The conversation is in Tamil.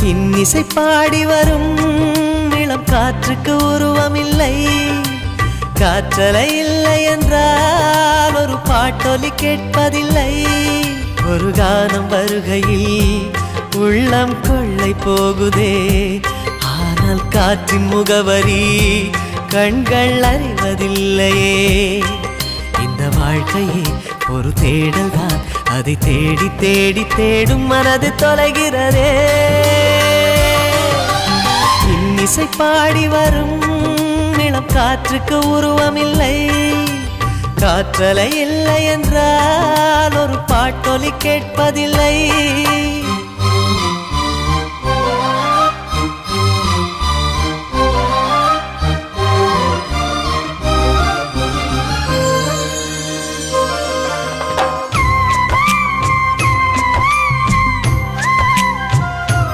இன்னிசை பாடி வரும் இளம் காற்றுக்கு உருவமில்லை. காற்றலை இல்லை என்றால் ஒரு பாட்டொலி கேட்பதில்லை. ஒரு கானம் வருகையில் உள்ளம் கொள்ளை போகுதே. ஆனால் காற்றின் முகவரி கண்கள் அறிவதில்லையே. இந்த வாழ்க்கையே ஒரு தேடல் தான். அதை தேடி தேடி தேடும் மனது தொலைகிறதே. இன்னிசை பாடி வரும் இளம் காற்றுக்கு உருவமில்லை. காற்றலை இல்லை என்றால் ஒரு பாட்டொலி கேட்பதில்லை.